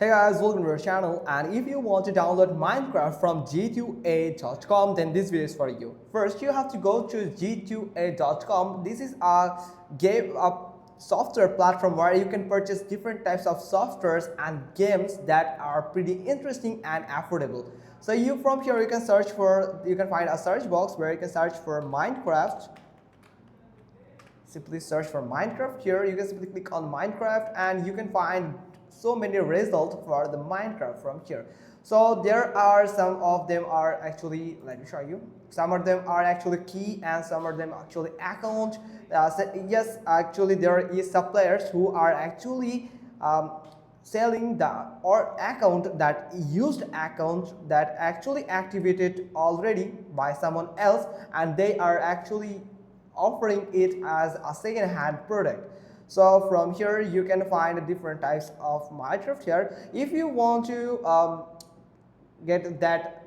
Hey guys, welcome to our channel, and if you want to download Minecraft from G2A.com, then this video is for you. First, you have to go to G2A.com. This is a software platform where you can purchase different types of softwares and games that are pretty interesting and affordable. So from here you can find a search box where you can search for Minecraft. Simply search for Minecraft. Here you can simply click on Minecraft and you can find so many results for the Minecraft from here. So there are some of them are actually, let me show you, some of them are actually key and some of them actually account. Yes, actually there is suppliers who are actually selling the account that used account that actually activated already by someone else, and they are actually offering it as a second-hand product. So from here you can find different types of Minecraft here. If you want to get that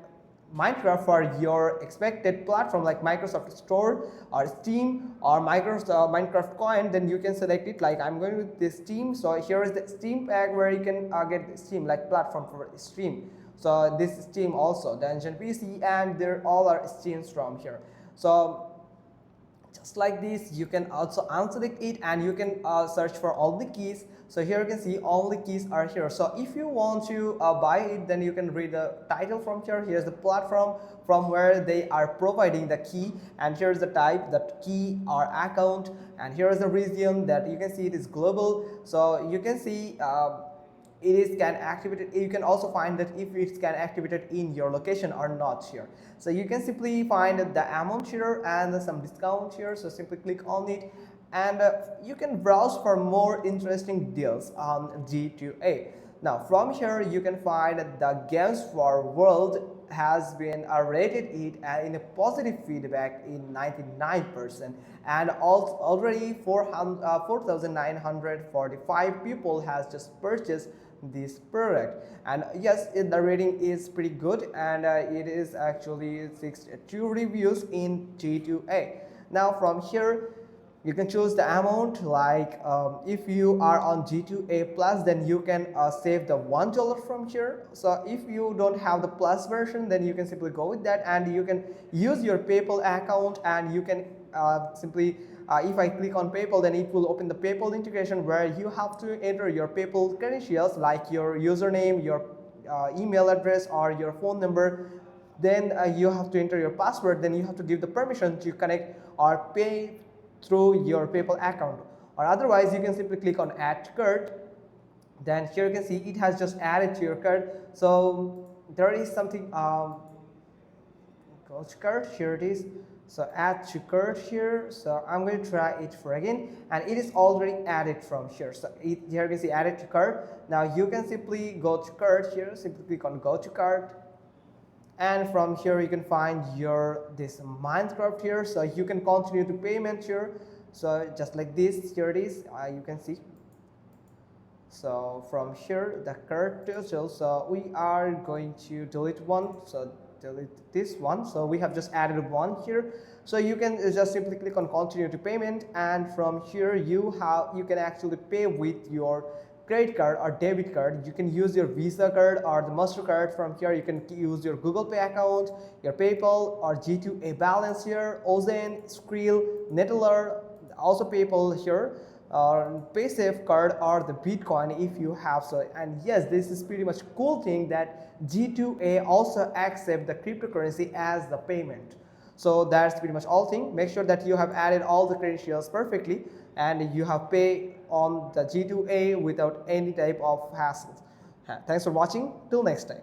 Minecraft for your expected platform like Microsoft Store or Steam or Minecraft Coin, then you can select it. Like I'm going with this Steam, so here is the Steam pack where you can get the Steam like platform for Steam. So this is Steam also, Dungeon PC, and they're all are Steams from here. So just like this, you can also unselect it and you can search for all the keys. So here you can see all the keys are here. So if you want to buy it, then you can read the title from here. Here's the platform from where they are providing the key, and here's the type, that key or account, and here's the region that you can see it is global. So you can see it is can activated. You can also find that if it's can activated in your location or not here. So you can simply find the amount here and some discount here. So simply click on it and you can browse for more interesting deals on G2A. Now from here you can find the games for world has been rated it in a positive feedback in 99%, and already 4,945 people has just purchased this product. And yes, the rating is pretty good, and it is actually 62 reviews in G2A. Now from here you can choose the amount, like if you are on G2A Plus, then you can save the $1 from here. So if you don't have the Plus version, then you can simply go with that and you can use your PayPal account, and you can simply if I click on PayPal, then it will open the PayPal integration where you have to enter your PayPal credentials like your username, your email address or your phone number. Then you have to enter your password, then you have to give the permission to connect or pay through your PayPal account, or otherwise you can simply click on add to cart. Then here you can see it has just added to your cart. So there is something go to cart, here it is. So add to cart here. So I'm going to try it for again, and it is already added from here. So here you can see added to cart. Now you can simply go to cart here, simply click on go to cart, and from here you can find this Minecraft here. So you can continue to payment here. So just like this, here it is, you can see. So from here the cart total, so we are going to delete one, so delete this one. So we have just added one here. So you can just simply click on continue to payment, and from here you can actually pay with your credit card or debit card. You can use your Visa card or the MasterCard. From here you can use your Google Pay account, your PayPal or G2A balance here, Ozen, Skrill, Neteller, also PayPal here, PaySafe card or the Bitcoin if you have. So, and yes, this is pretty much cool thing that G2A also accept the cryptocurrency as the payment. So that's pretty much all thing. Make sure that you have added all the credentials perfectly and you have paid on the G2A without any type of hassle. Thanks for watching. Till next time.